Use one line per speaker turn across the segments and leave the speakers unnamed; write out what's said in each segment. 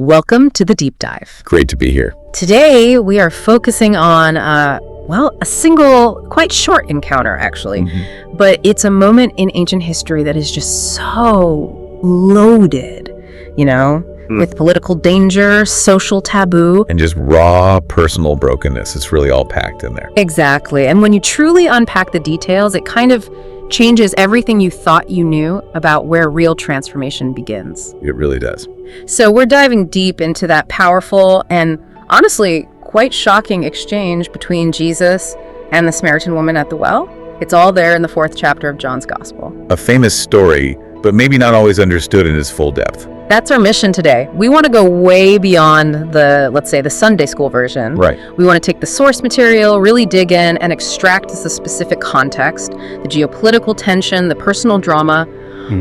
Welcome to the Deep Dive.
Great to be here.
Today, we are focusing on, a single, quite short encounter, actually. But it's a moment in ancient history that is just so loaded, with political danger, social taboo.
And just raw personal brokenness. It's really all packed in there.
Exactly. And when you truly unpack the details, it kind of changes everything you thought you knew about where real transformation begins.
It really does.
So we're diving deep into that powerful and honestly quite shocking exchange between Jesus and the Samaritan woman at the well. It's all there in the 4th chapter of John's Gospel.
A famous story, but maybe not always understood in its full depth.
That's our mission today. We want to go way beyond the Sunday school version.
Right.
We want to take the source material, really dig in, and extract the specific context, the geopolitical tension, the personal drama,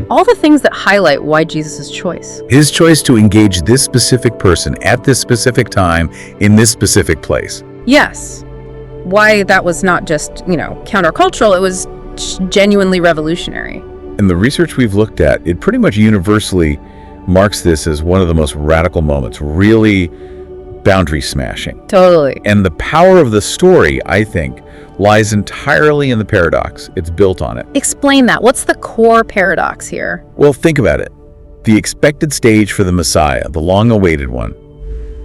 all the things that highlight why Jesus' choice.
His choice to engage this specific person at this specific time in this specific place.
Yes. Why that was not just, countercultural, it was genuinely revolutionary.
In the research we've looked at, it pretty much universally marks this as one of the most radical moments, really boundary smashing.
Totally.
And the power of the story, I think, lies entirely in the paradox. It's built on it.
Explain that. What's the core paradox here?
Well, think about it. The expected stage for the Messiah, the long-awaited one,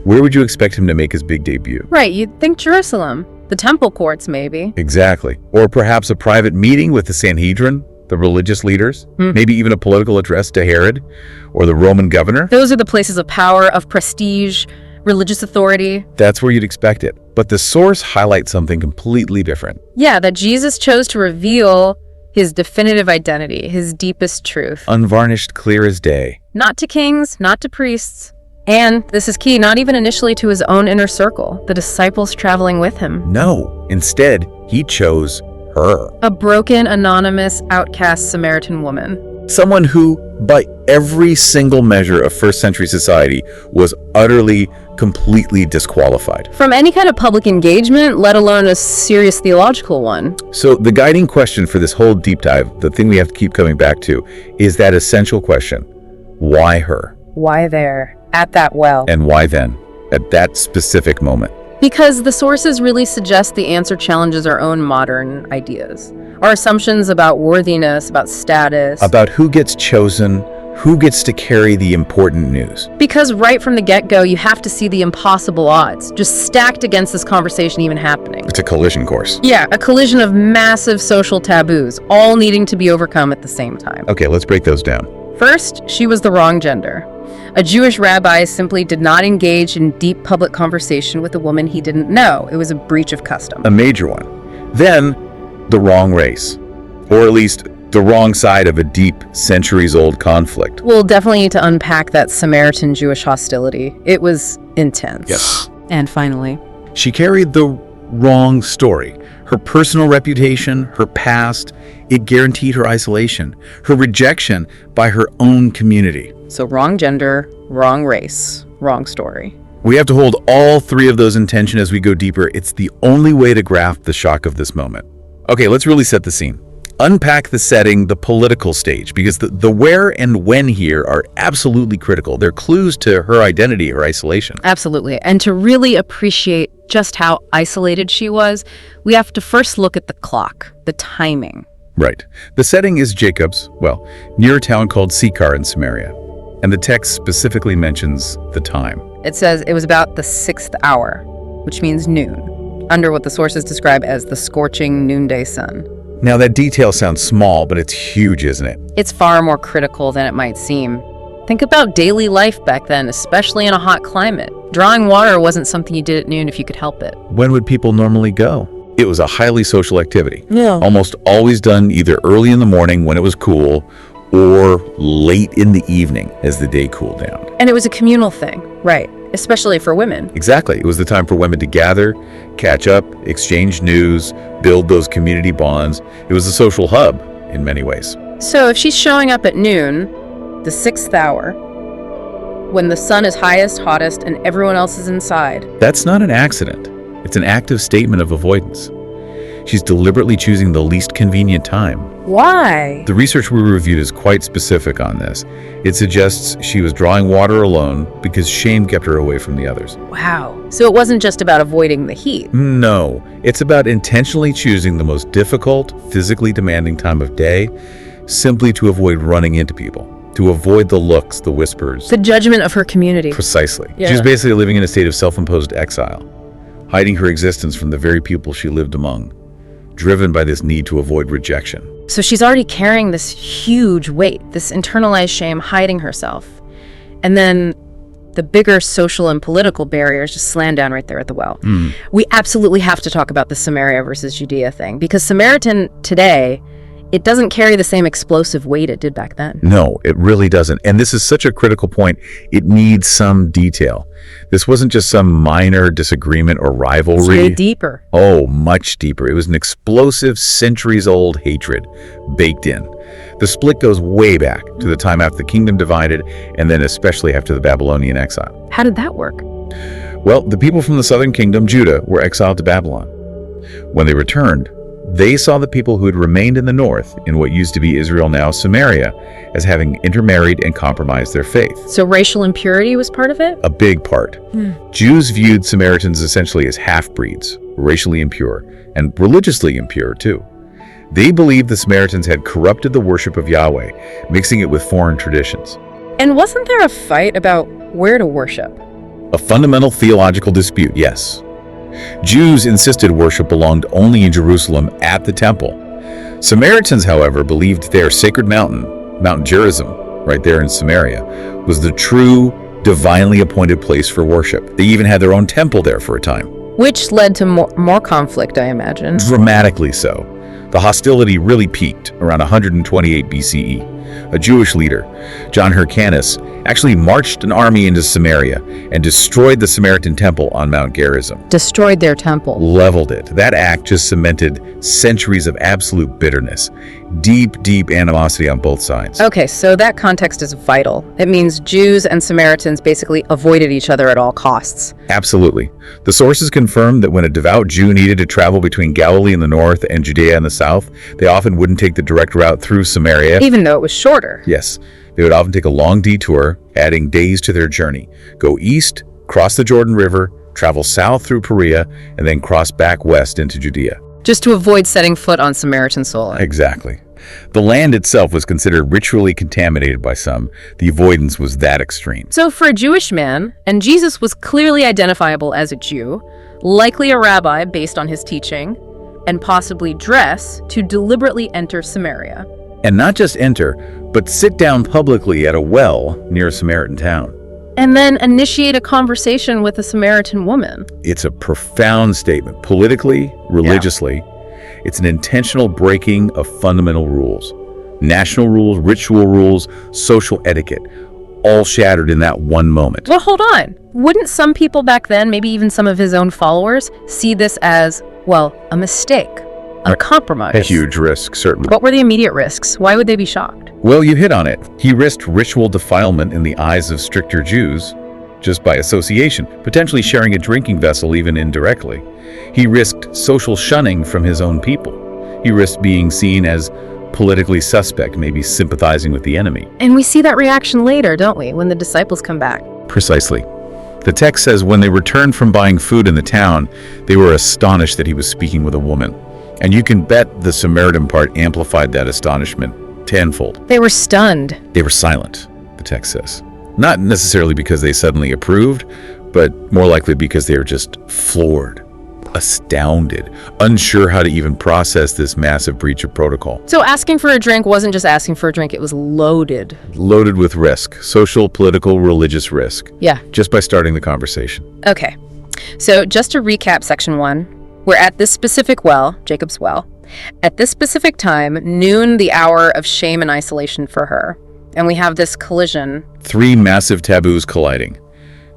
where would you expect him to make his big debut?
Right, you'd think Jerusalem. The temple courts, maybe.
Exactly. Or perhaps a private meeting with the Sanhedrin, the religious leaders, maybe even a political address to Herod or the Roman governor.
Those are the places of power, of prestige, religious authority.
That's where you'd expect it. But the source highlights something completely different.
Yeah, that Jesus chose to reveal his definitive identity, his deepest truth.
Unvarnished, clear as day.
Not to kings, not to priests. And, this is key, not even initially to his own inner circle, the disciples traveling with him.
No, instead, he chose her.
A broken, anonymous, outcast Samaritan woman.
Someone who, by every single measure of first century society, was utterly, completely disqualified.
From any kind of public engagement, let alone a serious theological one.
So the guiding question for this whole deep dive, the thing we have to keep coming back to, is that essential question. Why her?
Why there? At that well.
And why then? At that specific moment?
Because the sources really suggest the answer challenges our own modern ideas. Our assumptions about worthiness, about status.
About who gets chosen, who gets to carry the important news.
Because right from the get-go, you have to see the impossible odds, just stacked against this conversation even happening.
It's a collision course.
Yeah, a collision of massive social taboos, all needing to be overcome at the same time.
Okay, let's break those down.
First, she was the wrong gender. A Jewish rabbi simply did not engage in deep public conversation with a woman he didn't know. It was a breach of custom.
A major one. Then, the wrong race. Or at least, the wrong side of a deep, centuries-old conflict.
We'll definitely need to unpack that Samaritan Jewish hostility. It was intense.
Yes.
And finally,
she carried the wrong story. Her personal reputation, her past, it guaranteed her isolation, her rejection by her own community.
So wrong gender, wrong race, wrong story.
We have to hold all three of those in tension as we go deeper. It's the only way to grasp the shock of this moment. Okay, let's really set the scene. Unpack the setting, the political stage, because the where and when here are absolutely critical. They're clues to her identity or isolation.
Absolutely. And to really appreciate just how isolated she was, we have to first look at the clock, the timing.
Right. The setting is Jacob's, near a town called Sychar in Samaria. And the text specifically mentions the time.
It says it was about the 6th hour, which means noon, under what the sources describe as the scorching noonday sun.
Now that detail sounds small, but it's huge, isn't it?
It's far more critical than it might seem. Think about daily life back then, especially in a hot climate. Drawing water wasn't something you did at noon if you could help it.
When would people normally go? It was a highly social activity.
Yeah.
Almost always done either early in the morning when it was cool or late in the evening as the day cooled down.
And it was a communal thing, right? Especially for women.
Exactly. It was the time for women to gather, catch up, exchange news, build those community bonds. It was a social hub in many ways.
So if she's showing up at noon, the 6th hour, when the sun is highest, hottest, and everyone else is inside.
That's not an accident. It's an active statement of avoidance. She's deliberately choosing the least convenient time.
Why?
The research we reviewed is quite specific on this. It suggests she was drawing water alone because shame kept her away from the others.
Wow. So it wasn't just about avoiding the heat.
No, it's about intentionally choosing the most difficult, physically demanding time of day, simply to avoid running into people, to avoid the looks, the whispers.
The judgment of her community.
Precisely.
Yeah.
She's basically living in a state of self-imposed exile, hiding her existence from the very people she lived among, driven by this need to avoid rejection.
So she's already carrying this huge weight, this internalized shame, hiding herself. And then the bigger social and political barriers just slam down right there at the well. We absolutely have to talk about the Samaria versus Judea thing, because Samaritan today, it doesn't carry the same explosive weight it did back then.
No, it really doesn't. And this is such a critical point. It needs some detail. This wasn't just some minor disagreement or rivalry.
It's way deeper.
Oh, much deeper. It was an explosive, centuries-old hatred baked in. The split goes way back to the time after the kingdom divided, and then especially after the Babylonian exile.
How did that work?
Well, the people from the southern kingdom, Judah, were exiled to Babylon. When they returned, they saw the people who had remained in the north, in what used to be Israel, now Samaria, as having intermarried and compromised their faith.
So racial impurity was part of it?
A big part. Jews viewed Samaritans essentially as half-breeds, racially impure, and religiously impure too. They believed the Samaritans had corrupted the worship of Yahweh, mixing it with foreign traditions.
And wasn't there a fight about where to worship?
A fundamental theological dispute, yes. Jews insisted worship belonged only in Jerusalem at the temple. Samaritans, however, believed their sacred mountain, Mount Gerizim, right there in Samaria, was the true, divinely appointed place for worship. They even had their own temple there for a time.
Which led to more conflict, I imagine.
Dramatically so. The hostility really peaked around 128 BCE. A Jewish leader, John Hyrcanus, actually marched an army into Samaria and destroyed the Samaritan temple on Mount Gerizim.
Destroyed their temple.
Leveled it. That act just cemented centuries of absolute bitterness, deep, deep animosity on both sides.
Okay, so that context is vital. It means Jews and Samaritans basically avoided each other at all costs.
Absolutely. The sources confirm that when a devout Jew needed to travel between Galilee in the north and Judea in the south, they often wouldn't take the direct route through Samaria.
Even though it was shorter.
Yes. They would often take a long detour, adding days to their journey. Go east, cross the Jordan River, travel south through Perea, and then cross back west into Judea.
Just to avoid setting foot on Samaritan soil.
Exactly. The land itself was considered ritually contaminated by some. The avoidance was that extreme.
So for a Jewish man, and Jesus was clearly identifiable as a Jew, likely a rabbi based on his teaching, and possibly dress to deliberately enter Samaria.
And not just enter, but sit down publicly at a well near a Samaritan town.
And then initiate a conversation with a Samaritan woman.
It's a profound statement, politically, religiously. It's an intentional breaking of fundamental rules. National rules, ritual rules, social etiquette, all shattered in that one moment.
Well, hold on. Wouldn't some people back then, maybe even some of his own followers, see this as, well, a mistake, a compromise?
A huge risk, certainly.
What were the immediate risks? Why would they be shocked?
Well, you hit on it. He risked ritual defilement in the eyes of stricter Jews, just by association, potentially sharing a drinking vessel even indirectly. He risked social shunning from his own people. He risked being seen as politically suspect, maybe sympathizing with the enemy.
And we see that reaction later, don't we, when the disciples come back?
Precisely. The text says when they returned from buying food in the town, they were astonished that he was speaking with a woman. And you can bet the Samaritan part amplified that astonishment tenfold.
They were stunned.
They were silent, the text says. Not necessarily because they suddenly approved, but more likely because they were just floored, astounded, unsure how to even process this massive breach of protocol.
So asking for a drink wasn't just asking for a drink, it was loaded.
Loaded with risk, social, political, religious risk.
Yeah.
Just by starting the conversation.
Okay. So just to recap section 1, we're at this specific well, Jacob's well. At this specific time, noon, the hour of shame and isolation for her. And we have this collision.
3 massive taboos colliding.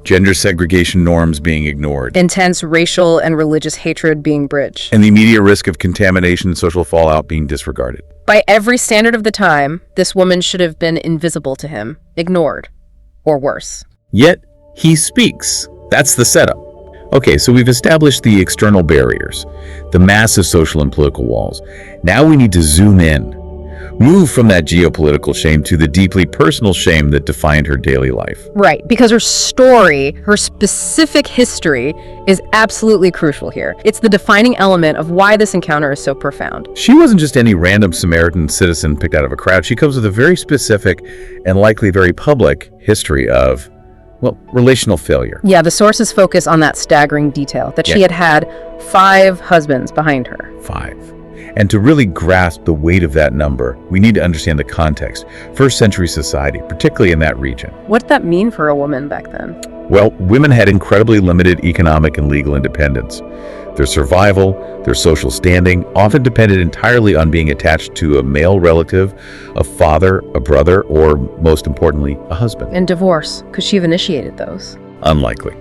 Gender segregation norms being ignored.
Intense racial and religious hatred being bridged.
And the immediate risk of contamination and social fallout being disregarded.
By every standard of the time, this woman should have been invisible to him, ignored, or worse.
Yet, he speaks. That's the setup. Okay, so we've established the external barriers, the massive social and political walls. Now we need to zoom in, move from that geopolitical shame to the deeply personal shame that defined her daily life.
Right, because her story, her specific history, is absolutely crucial here. It's the defining element of why this encounter is so profound.
She wasn't just any random Samaritan citizen picked out of a crowd. She comes with a very specific and likely very public history of, well, relational failure.
Yeah, the sources focus on that staggering detail, that she had 5 husbands behind her.
5. And to really grasp the weight of that number, we need to understand the context. First century society, particularly in that region.
What did that mean for a woman back then?
Well, women had incredibly limited economic and legal independence. Their survival, their social standing, often depended entirely on being attached to a male relative, a father, a brother, or, most importantly, a husband.
And divorce. Could she have initiated those?
Unlikely.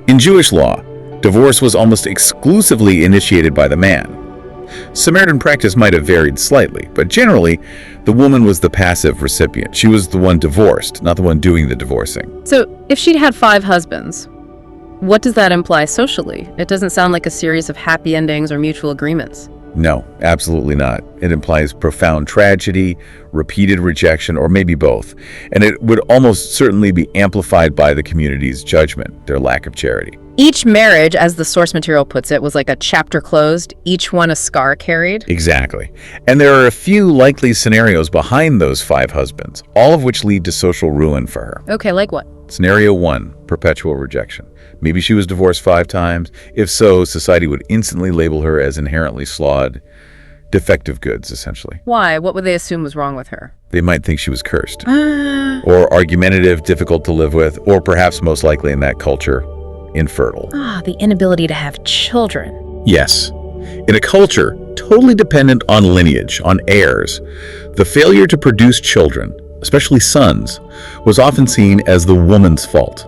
In Jewish law, divorce was almost exclusively initiated by the man. Samaritan practice might have varied slightly, but generally, the woman was the passive recipient. She was the one divorced, not the one doing the divorcing.
So, if she'd had 5 husbands, what does that imply socially? It doesn't sound like a series of happy endings or mutual agreements.
No, absolutely not. It implies profound tragedy, repeated rejection, or maybe both. And it would almost certainly be amplified by the community's judgment, their lack of charity.
Each marriage, as the source material puts it, was like a chapter closed, each one a scar carried.
Exactly. And there are a few likely scenarios behind those 5 husbands, all of which lead to social ruin for her.
Okay, like what?
Scenario 1, perpetual rejection. Maybe she was divorced 5 times. If so, society would instantly label her as inherently flawed, defective goods, essentially.
Why? What would they assume was wrong with her?
They might think she was cursed, or argumentative, difficult to live with, or perhaps most likely in that culture, infertile.
The inability to have children.
Yes. In a culture totally dependent on lineage, on heirs, the failure to produce children, especially sons, was often seen as the woman's fault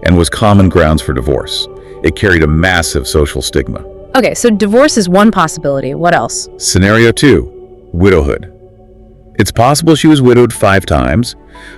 and was common grounds for divorce. It carried a massive social stigma.
Okay, so divorce is one possibility. What else?
Scenario 2, widowhood. It's possible she was widowed 5 times,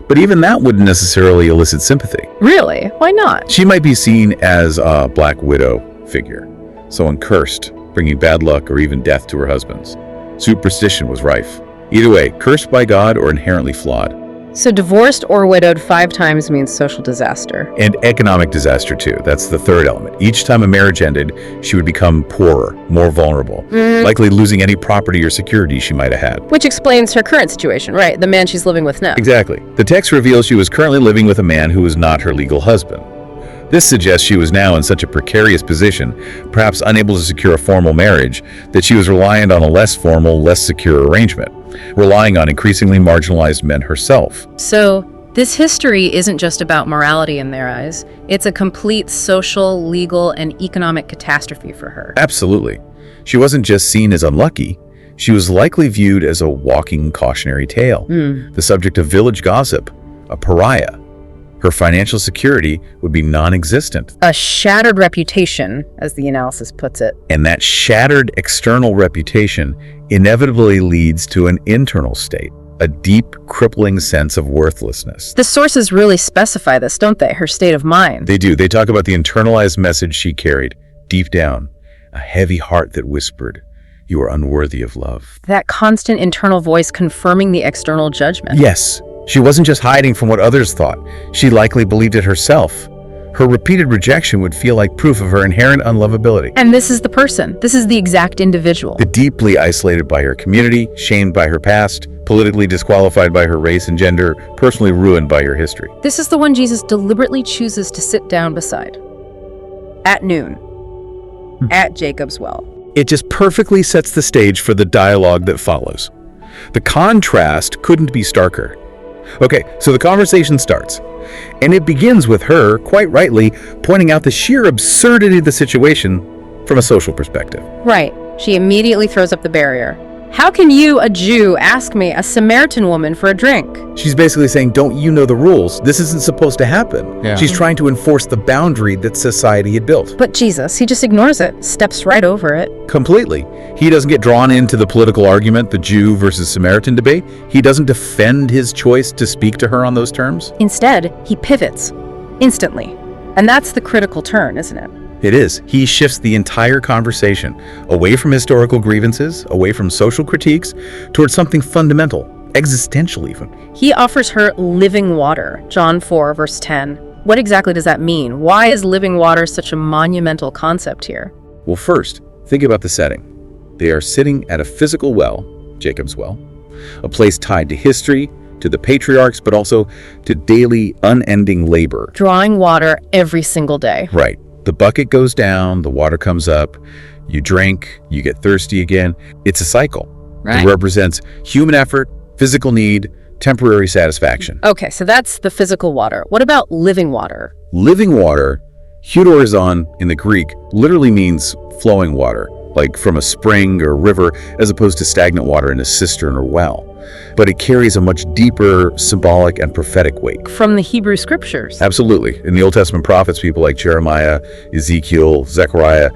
but even that wouldn't necessarily elicit sympathy.
Really? Why not?
She might be seen as a black widow figure, someone cursed, bringing bad luck or even death to her husbands. Superstition was rife. Either way, cursed by God or inherently flawed.
So divorced or widowed 5 times means social disaster.
And economic disaster too. That's the third element. Each time a marriage ended, she would become poorer, more vulnerable, likely losing any property or security she might have had.
Which explains her current situation, right? The man she's living with now.
Exactly. The text reveals she was currently living with a man who was not her legal husband. This suggests she was now in such a precarious position, perhaps unable to secure a formal marriage, that she was reliant on a less formal, less secure arrangement, relying on increasingly marginalized men herself.
So, this history isn't just about morality in their eyes. It's a complete social, legal, and economic catastrophe for her.
Absolutely. She wasn't just seen as unlucky. She was likely viewed as a walking cautionary tale, the subject of village gossip, a pariah. Her financial security would be non-existent.
A shattered reputation, as the analysis puts it.
And that shattered external reputation inevitably leads to an internal state, a deep, crippling sense of worthlessness.
The sources really specify this, don't they? Her state of mind.
They do. They talk about the internalized message she carried, deep down, a heavy heart that whispered, "You are unworthy of love."
That constant internal voice confirming the external judgment.
Yes. She wasn't just hiding from what others thought. She likely believed it herself. Her repeated rejection would feel like proof of her inherent unlovability.
And this is the person. This is the exact individual.
The deeply isolated by her community, shamed by her past, politically disqualified by her race and gender, personally ruined by her history.
This is the one Jesus deliberately chooses to sit down beside. At noon. At Jacob's well.
It just perfectly sets the stage for the dialogue that follows. The contrast couldn't be starker. Okay, so the conversation starts, and it begins with her, quite rightly, pointing out the sheer absurdity of the situation from a social perspective.
Right. She immediately throws up the barrier. How can you, a Jew, ask me, a Samaritan woman, for a drink?
She's basically saying, don't you know the rules? This isn't supposed to happen.
Yeah.
She's trying to enforce the boundary that society had built.
But Jesus, he just ignores it, steps right over it.
Completely. He doesn't get drawn into the political argument, the Jew versus Samaritan debate. He doesn't defend his choice to speak to her on those terms.
Instead, he pivots, instantly. And that's the critical turn, isn't it?
It is. He shifts the entire conversation away from historical grievances, away from social critiques, towards something fundamental, existential even.
He offers her living water, John 4, verse 10. What exactly does that mean? Why is living water such a monumental concept here?
Well, first, think about the setting. They are sitting at a physical well, Jacob's well, a place tied to history, to the patriarchs, but also to daily, unending labor.
Drawing water every single day.
Right. The bucket goes down, the water comes up, you drink, you get thirsty again. It's a cycle.
Right.
It represents human effort, physical need, temporary satisfaction.
Okay, so that's the physical water. What about living water?
Living water, hudorison in the Greek, literally means flowing water, like from a spring or river, as opposed to stagnant water in a cistern or well. But it carries a much deeper symbolic and prophetic weight.
From the Hebrew scriptures.
Absolutely. In the Old Testament prophets, people like Jeremiah, Ezekiel, Zechariah,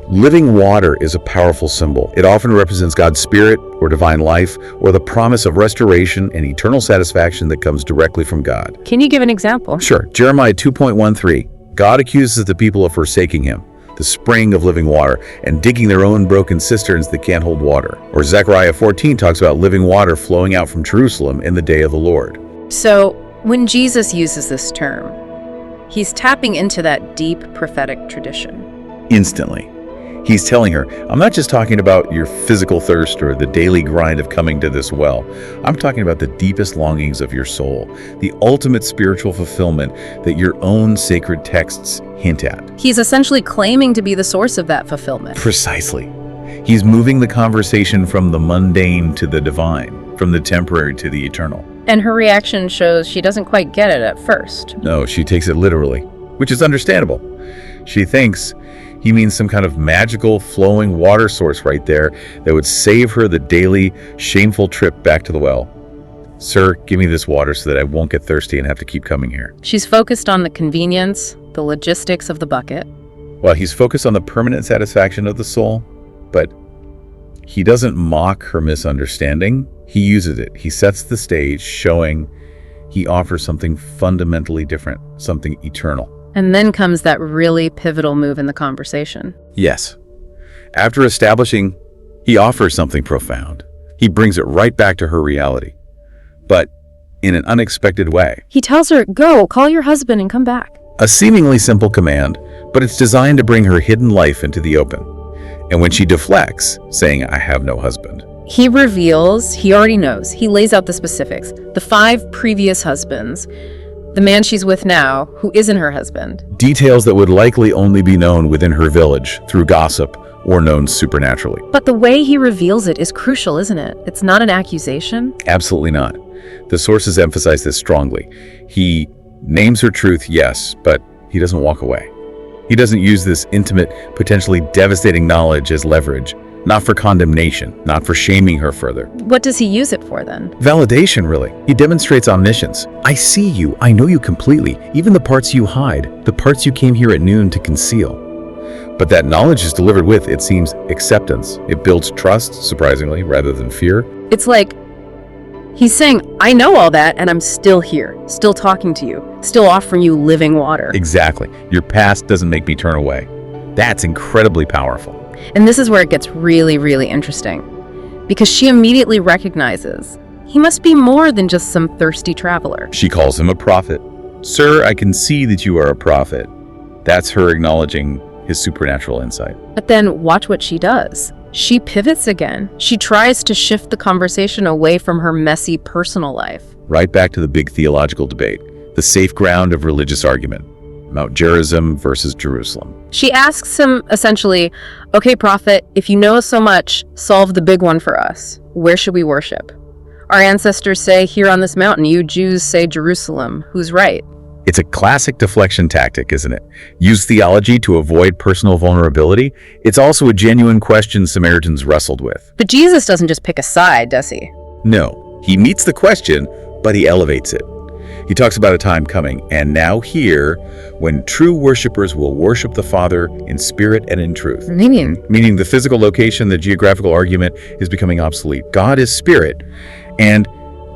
living water is a powerful symbol. It often represents God's spirit or divine life or the promise of restoration and eternal satisfaction that comes directly from God.
Can you give an example?
Sure. Jeremiah 2.13. God accuses the people of forsaking him, the spring of living water, and digging their own broken cisterns that can't hold water. Or Zechariah 14 talks about living water flowing out from Jerusalem in the day of the Lord.
So, when Jesus uses this term, he's tapping into that deep prophetic tradition.
Instantly. He's telling her, I'm not just talking about your physical thirst or the daily grind of coming to this well. I'm talking about the deepest longings of your soul, the ultimate spiritual fulfillment that your own sacred texts hint at.
He's essentially claiming to be the source of that fulfillment.
Precisely. He's moving the conversation from the mundane to the divine, from the temporary to the eternal.
And her reaction shows she doesn't quite get it at first.
No, she takes it literally, which is understandable. She thinks he means some kind of magical flowing water source right there that would save her the daily, shameful trip back to the well. Sir, give me this water so that I won't get thirsty and have to keep coming here.
She's focused on the convenience, the logistics of the bucket.
Well, he's focused on the permanent satisfaction of the soul, but he doesn't mock her misunderstanding. He uses it. He sets the stage, showing he offers something fundamentally different, something eternal.
And then comes that really pivotal move in the conversation.
Yes. After establishing he offers something profound, he brings it right back to her reality, but in an unexpected way.
He tells her, go, call your husband and come back.
A seemingly simple command, but it's designed to bring her hidden life into the open. And when she deflects, saying, I have no husband,
he reveals, he already knows, he lays out the specifics. The 5 previous husbands, the man she's with now, who isn't her husband.
Details that would likely only be known within her village through gossip or known supernaturally.
But the way he reveals it is crucial, isn't it? It's not an accusation.
Absolutely not. The sources emphasize this strongly. He names her truth, yes, but he doesn't walk away. He doesn't use this intimate, potentially devastating knowledge as leverage, not for condemnation, not for shaming her further.
What does he use it for then?
Validation, really. He demonstrates omniscience. I see you. I know you completely. Even the parts you hide, the parts you came here at noon to conceal. But that knowledge is delivered with, it seems, acceptance. It builds trust, surprisingly, rather than fear.
It's like he's saying, I know all that, and I'm still here, still talking to you, still offering you living water.
Exactly. Your past doesn't make me turn away. That's incredibly powerful.
And this is where it gets really, really interesting, because she immediately recognizes he must be more than just some thirsty traveler.
She calls him a prophet. Sir, I can see that you are a prophet. That's her acknowledging his supernatural insight.
But then watch what she does. She pivots again. She tries to shift the conversation away from her messy personal life.
Right back to the big theological debate, the safe ground of religious argument. Mount Gerizim versus Jerusalem.
She asks him essentially, okay, prophet, if you know so much, solve the big one for us. Where should we worship? Our ancestors say here on this mountain, you Jews say Jerusalem. Who's right?
It's a classic deflection tactic, isn't it? Use theology to avoid personal vulnerability. It's also a genuine question Samaritans wrestled with.
But Jesus doesn't just pick a side, does he?
No, he meets the question, but he elevates it. He talks about a time coming, and now here, when true worshipers will worship the Father in spirit and in truth. Meaning the physical location, the geographical argument is becoming obsolete. God is spirit, and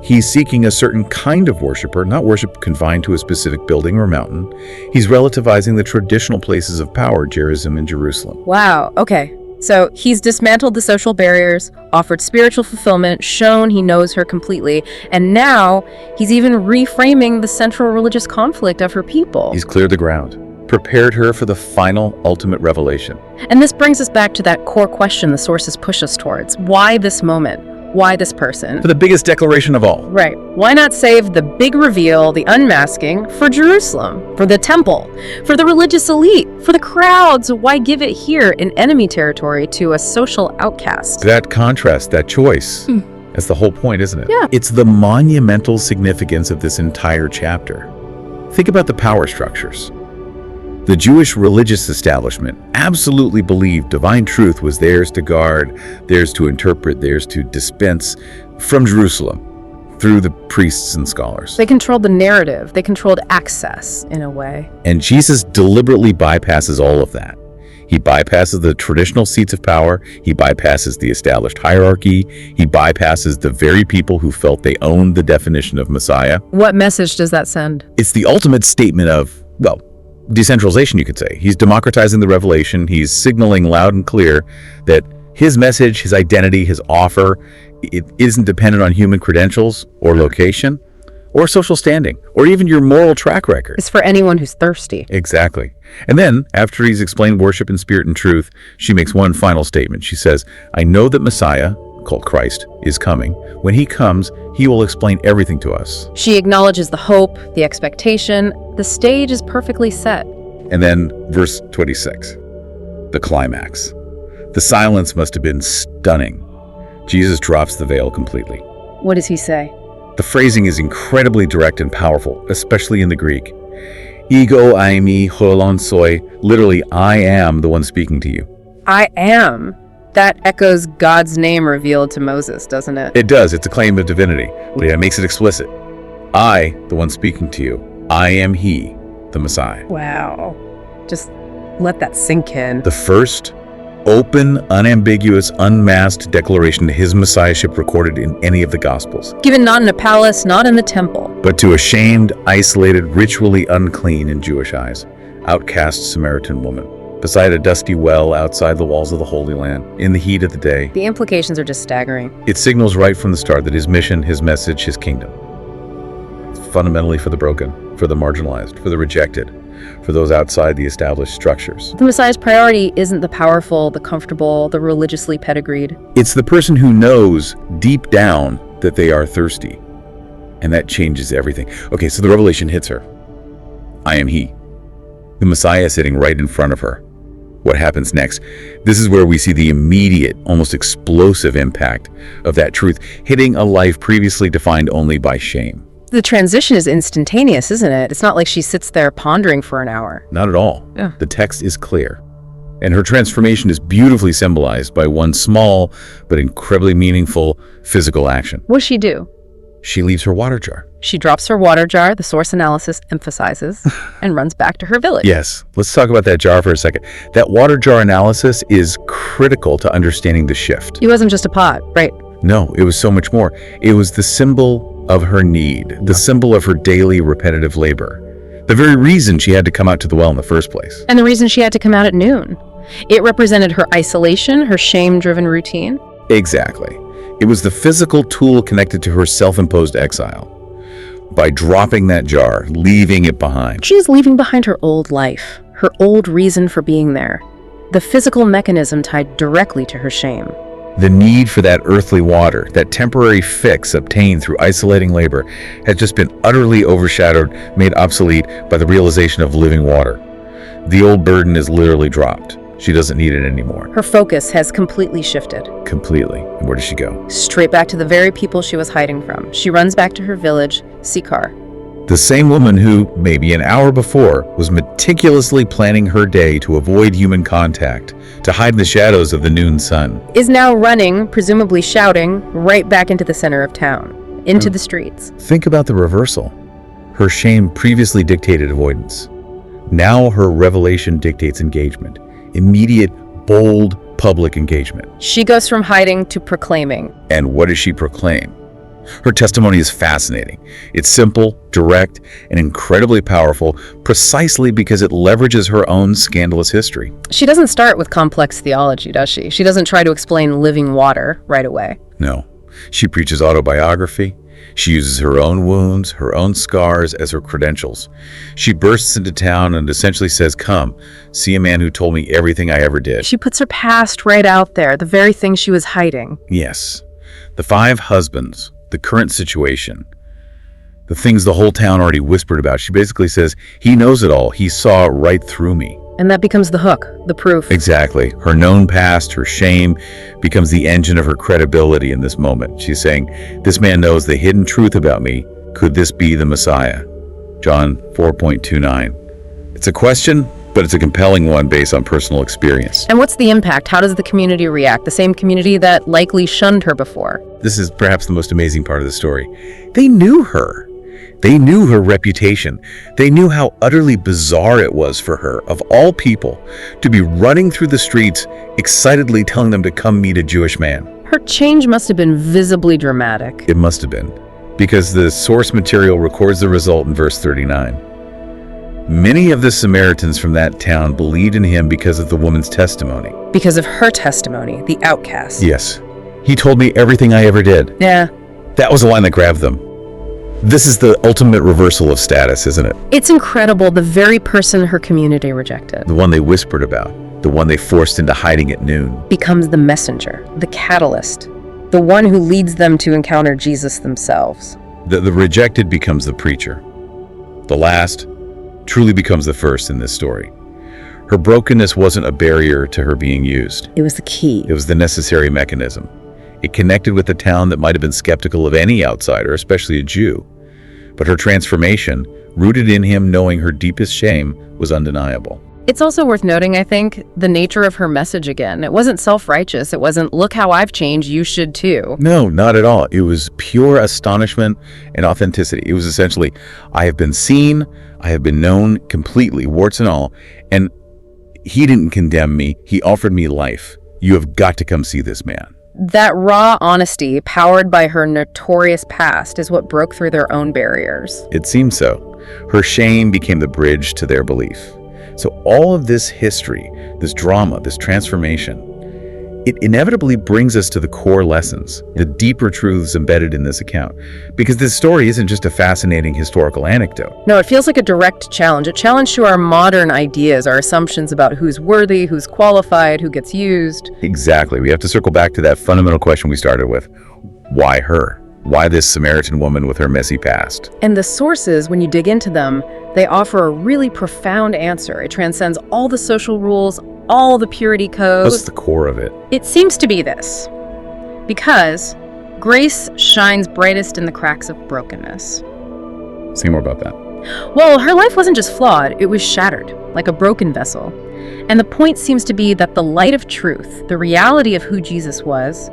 He's seeking a certain kind of worshiper, not worship confined to a specific building or mountain. He's relativizing the traditional places of power, Gerizim and Jerusalem.
Wow, okay. So he's dismantled the social barriers, offered spiritual fulfillment, shown he knows her completely, and now he's even reframing the central religious conflict of her people.
He's cleared the ground, prepared her for the final, ultimate revelation.
And this brings us back to that core question the sources push us towards. Why this moment? Why this person?
For the biggest declaration of all.
Right. Why not save the big reveal, the unmasking, for Jerusalem, for the temple, for the religious elite, for the crowds? Why give it here in enemy territory to a social outcast?
That contrast, that choice, that's the whole point, isn't it?
Yeah.
It's the monumental significance of this entire chapter. Think about the power structures. The Jewish religious establishment absolutely believed divine truth was theirs to guard, theirs to interpret, theirs to dispense from Jerusalem through the priests and scholars.
They controlled the narrative. They controlled access, in a way.
And Jesus deliberately bypasses all of that. He bypasses the traditional seats of power. He bypasses the established hierarchy. He bypasses the very people who felt they owned the definition of Messiah.
What message does that send?
It's the ultimate statement of, well, decentralization, you could say. He's democratizing the revelation. He's signaling loud and clear that his message, his identity, his offer, it isn't dependent on human credentials or location or social standing or even your moral track record.
It's for anyone who's thirsty.
Exactly. And then, after he's explained worship in spirit and truth, she makes one final statement. She says, I know that Messiah, called Christ, is coming. When he comes, he will explain everything to us.
She acknowledges the hope, the expectation. The stage is perfectly set.
And then, verse 26, the climax. The silence must have been stunning. Jesus drops the veil completely.
What does he say?
The phrasing is incredibly direct and powerful, especially in the Greek. Ego eimi holon soi, literally, I am the one speaking to you.
I am. That echoes God's name revealed to Moses, doesn't it?
It does. It's a claim of divinity. It makes it explicit. I, the one speaking to you, I am he, the Messiah.
Wow. Just let that sink in.
The first open, unambiguous, unmasked declaration of his messiahship recorded in any of the Gospels.
Given not in a palace, not in the temple.
But to a shamed, isolated, ritually unclean in Jewish eyes, outcast Samaritan woman, beside a dusty well outside the walls of the Holy Land, in the heat of the day.
The implications are just staggering.
It signals right from the start that his mission, his message, his kingdom, it's fundamentally for the broken, for the marginalized, for the rejected, for those outside the established structures.
The Messiah's priority isn't the powerful, the comfortable, the religiously pedigreed.
It's the person who knows deep down that they are thirsty. And that changes everything. Okay, so the revelation hits her. I am he. The Messiah sitting right in front of her. What happens next? This is where we see the immediate, almost explosive impact of that truth hitting a life previously defined only by shame.
The transition is instantaneous, isn't it? It's not like she sits there pondering for an hour.
Not at all.
Yeah.
The text is clear. And her transformation is beautifully symbolized by one small but incredibly meaningful physical action.
What does she do?
She leaves her water jar.
She drops her water jar, the source analysis emphasizes, and runs back to her village.
Yes, let's talk about that jar for a second. That water jar analysis is critical to understanding the shift.
It wasn't just a pot, right?
No, it was so much more. It was the symbol of her need, the symbol of her daily repetitive labor. The very reason she had to come out to the well in the first place.
And the reason she had to come out at noon. It represented her isolation, her shame-driven routine.
Exactly. It was the physical tool connected to her self-imposed exile. By dropping that jar, leaving it behind.
She is leaving behind her old life, her old reason for being there. The physical mechanism tied directly to her shame.
The need for that earthly water, that temporary fix obtained through isolating labor, has just been utterly overshadowed, made obsolete by the realization of living water. The old burden is literally dropped. She doesn't need it anymore.
Her focus has completely shifted.
Completely. And where does she go?
Straight back to the very people she was hiding from. She runs back to her village, Sychar.
The same woman who, maybe an hour before, was meticulously planning her day to avoid human contact, to hide in the shadows of the noon sun,
is now running, presumably shouting, right back into the center of town, into the streets.
Think about the reversal. Her shame previously dictated avoidance. Now her revelation dictates engagement. Immediate, bold, public engagement.
She goes from hiding to proclaiming.
And what does she proclaim? Her testimony is fascinating. It's simple, direct, and incredibly powerful precisely because it leverages her own scandalous history.
She doesn't start with complex theology, does she? She doesn't try to explain living water right away.
No. She preaches autobiography. She uses her own wounds, her own scars as her credentials. She bursts into town and essentially says, "Come, see a man who told me everything I ever did."
She puts her past right out there, the very thing she was hiding.
Yes. The 5 husbands, the current situation, the things the whole town already whispered about. She basically says, he knows it all. He saw right through me.
And that becomes the hook, the proof.
Exactly. Her known past, her shame, becomes the engine of her credibility in this moment. She's saying, this man knows the hidden truth about me. Could this be the Messiah? John 4:29. It's a question, but it's a compelling one based on personal experience.
And what's the impact? How does the community react? The same community that likely shunned her before.
This is perhaps the most amazing part of the story. They knew her. They knew her reputation. They knew how utterly bizarre it was for her, of all people, to be running through the streets, excitedly telling them to come meet a Jewish man.
Her change must have been visibly dramatic.
It must have been, because the source material records the result in verse 39. Many of the Samaritans from that town believed in him because of the woman's testimony.
Because of her testimony, the outcast.
Yes. He told me everything I ever did.
Yeah.
That was the line that grabbed them. This is the ultimate reversal of status, isn't it?
It's incredible. The very person her community rejected
The one they whispered about, the one they forced into hiding at noon.
becomes the messenger, the catalyst, the one who leads them to encounter Jesus themselves.
The rejected becomes the preacher. The last truly becomes the first in this story. Her brokenness wasn't a barrier to her being used.
It was the key.
It was the necessary mechanism. It connected with a town that might have been skeptical of any outsider, especially a Jew. But her transformation, rooted in him knowing her deepest shame, was undeniable.
It's also worth noting, I think, the nature of her message again. It wasn't self-righteous. It wasn't, look how I've changed, you should too.
No, not at all. It was pure astonishment and authenticity. It was essentially, I have been seen, I have been known completely, warts and all, and he didn't condemn me. He offered me life. You have got to come see this man.
That raw honesty, powered by her notorious past, is what broke through their own barriers.
It seems so. Her shame became the bridge to their belief. So all of this history, this drama, this transformation, it inevitably brings us to the core lessons, the deeper truths embedded in this account. Because this story isn't just a fascinating historical anecdote.
No, it feels like a direct challenge, a challenge to our modern ideas, our assumptions about who's worthy, who's qualified, who gets used.
Exactly. We have to circle back to that fundamental question we started with. Why her? Why this Samaritan woman with her messy past?
And the sources, when you dig into them, they offer a really profound answer. It transcends all the social rules, all the purity codes.
What's the core of it?
It seems to be this. Because grace shines brightest in the cracks of brokenness.
Say more about that.
Well, her life wasn't just flawed, it was shattered, like a broken vessel. And the point seems to be that the light of truth, the reality of who Jesus was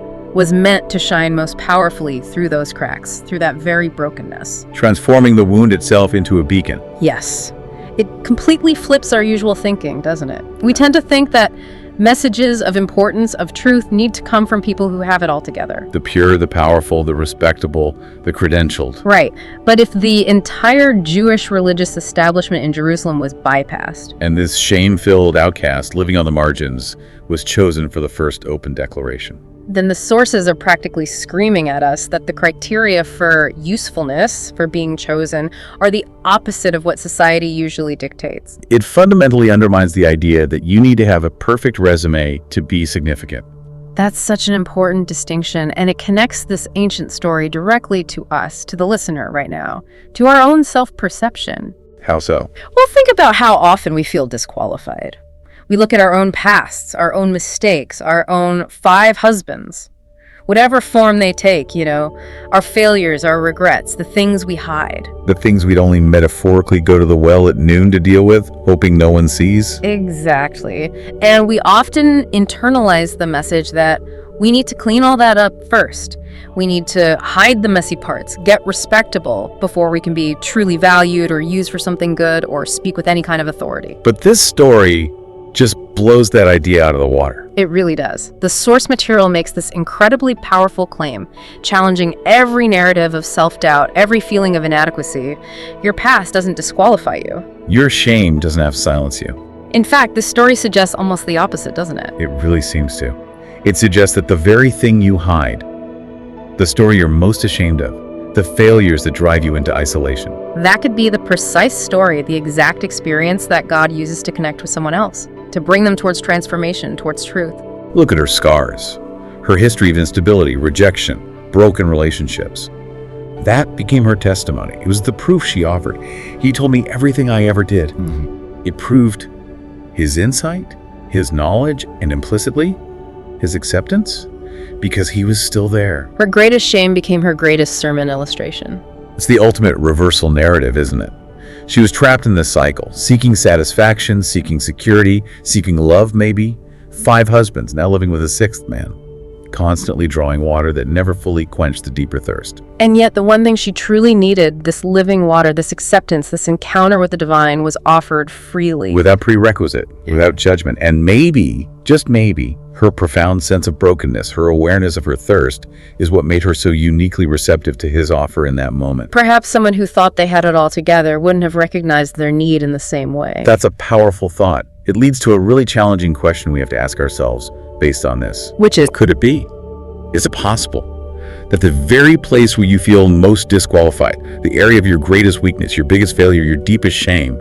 meant to shine most powerfully through those cracks, through that very brokenness.
Transforming the wound itself into a beacon.
Yes. It completely flips our usual thinking, doesn't it? We tend to think that messages of importance, of truth, need to come from people who have it all together.
The pure, the powerful, the respectable, the credentialed.
Right. But if the entire Jewish religious establishment in Jerusalem was bypassed,
And this shame-filled outcast living on the margins was chosen for the first open declaration.
then the sources are practically screaming at us that the criteria for usefulness, for being chosen, are the opposite of what society usually dictates.
It fundamentally undermines the idea that you need to have a perfect resume to be significant.
That's such an important distinction, and it connects this ancient story directly to us, to the listener right now, to our own self-perception.
How so?
Well, think about how often we feel disqualified. We look at our own pasts, our own mistakes, our own 5 husbands, whatever form they take, our failures, our regrets, the things we hide.
The things we'd only metaphorically go to the well at noon to deal with, hoping no one sees?
Exactly. And we often internalize the message that we need to clean all that up first. We need to hide the messy parts, get respectable before we can be truly valued or used for something good or speak with any kind of authority.
But this story just blows that idea out of the water.
It really does. The source material makes this incredibly powerful claim, challenging every narrative of self-doubt, every feeling of inadequacy. Your past doesn't disqualify you.
Your shame doesn't have to silence you.
In fact, this story suggests almost the opposite, doesn't it?
It really seems to. It suggests that the very thing you hide, the story you're most ashamed of, the failures that drive you into isolation,
That could be the precise story, the exact experience that God uses to connect with someone else, to bring them towards transformation, towards truth.
look at her scars, her history of instability, rejection, broken relationships. That became her testimony. It was the proof she offered. He told me everything I ever did. It proved his insight, his knowledge, and implicitly, his acceptance, because he was still there.
Her greatest shame became her greatest sermon illustration.
It's the ultimate reversal narrative, isn't it? She was trapped in this cycle, seeking satisfaction, seeking security, seeking love maybe. 5 husbands, now living with a 6th man, constantly drawing water that never fully quenched the deeper thirst.
And yet the one thing she truly needed, this living water, this acceptance, this encounter with the divine, was offered freely.
Without prerequisite, without judgment, and maybe, just maybe, her profound sense of brokenness, her awareness of her thirst, is what made her so uniquely receptive to his offer in that moment.
Perhaps someone who thought they had it all together wouldn't have recognized their need in the same way.
That's a powerful thought. It leads to a really challenging question we have to ask ourselves based on this.
Which is,
Could it be? Is it possible that the very place where you feel most disqualified, the area of your greatest weakness, your biggest failure, your deepest shame,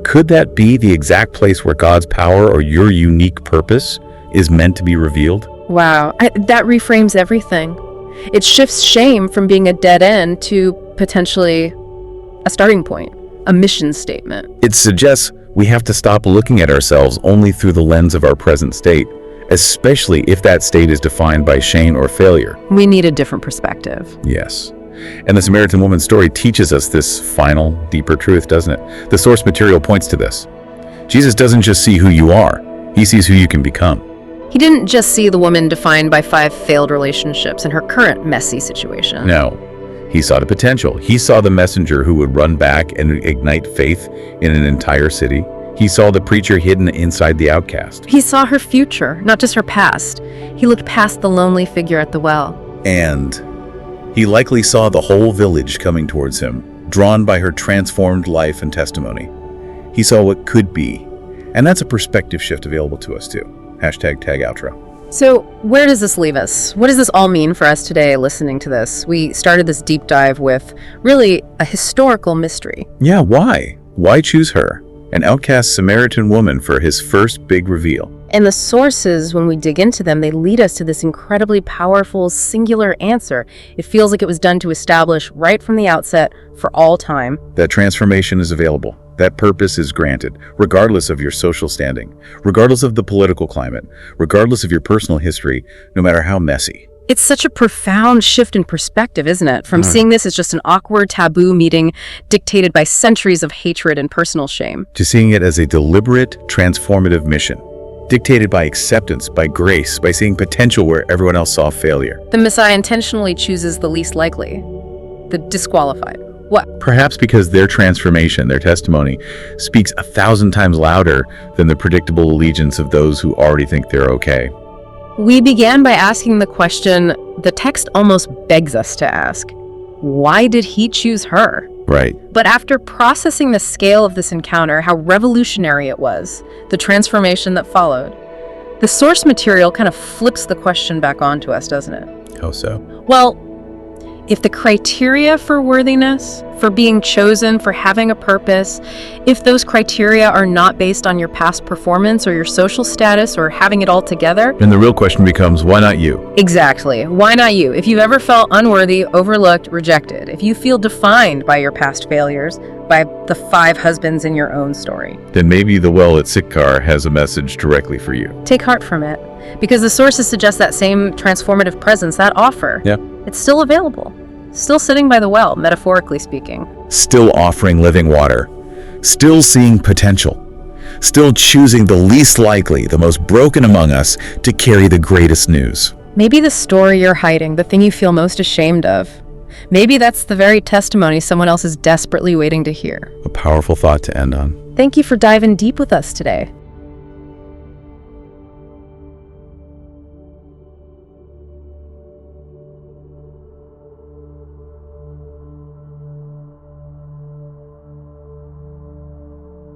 could that be the exact place where God's power or your unique purpose is meant to be revealed?
wow, that reframes everything. It shifts shame from being a dead end to potentially a starting point, a mission statement.
It suggests we have to stop looking at ourselves only through the lens of our present state, especially if that state is defined by shame or failure.
We need a different perspective.
Yes. And the Samaritan woman's story teaches us this final, deeper truth, doesn't it? The source material points to this. Jesus doesn't just see who you are, he sees who you can become.
He didn't just see the woman defined by 5 failed relationships and her current messy situation.
No, he saw the potential. He saw the messenger who would run back and ignite faith in an entire city. He saw the preacher hidden inside the outcast.
He saw her future, not just her past. He looked past the lonely figure at the well.
And he likely saw the whole village coming towards him, drawn by her transformed life and testimony. He saw what could be. And that's a perspective shift available to us too. #tag outro.
So where does this leave us? What does this all mean for us today listening to this? We started this deep dive with really a historical mystery.
Yeah, why? Why choose her, an outcast Samaritan woman, for his first big reveal?
And the sources, when we dig into them, they lead us to this incredibly powerful, singular answer. It feels like it was done to establish right from the outset, for all time,
That transformation is available. That purpose is granted, regardless of your social standing, regardless of the political climate, regardless of your personal history, no matter how messy.
It's such a profound shift in perspective, isn't it? From seeing this as just an awkward taboo meeting dictated by centuries of hatred and personal shame.
To seeing it as a deliberate, transformative mission, dictated by acceptance, by grace, by seeing potential where everyone else saw failure.
The Messiah intentionally chooses the least likely, the disqualified. What?
Perhaps because their transformation, their testimony, speaks 1,000 times louder than the predictable allegiance of those who already think they're okay.
We began by asking the question the text almost begs us to ask. Why did he choose her?
Right.
But after processing the scale of this encounter, how revolutionary it was, the transformation that followed, the source material kind of flips the question back onto us, doesn't it?
How so?
Well, if the criteria for worthiness, for being chosen, for having a purpose, if those criteria are not based on your past performance or your social status or having it all together,
And the real question becomes, why not you?
exactly. Why not you? If you've ever felt unworthy, overlooked, rejected, if you feel defined by your past failures, by the 5 husbands in your own story,
Then maybe the well at Sychar has a message directly for you.
take heart from it. Because the sources suggest that same transformative presence, that offer,
Yeah.
it's still available. Still sitting by the well, metaphorically speaking.
Still offering living water. Still seeing potential. Still choosing the least likely, the most broken among us, to carry the greatest news.
Maybe the story you're hiding, the thing you feel most ashamed of, maybe that's the very testimony someone else is desperately waiting to hear.
A powerful thought to end on.
Thank you for diving deep with us today.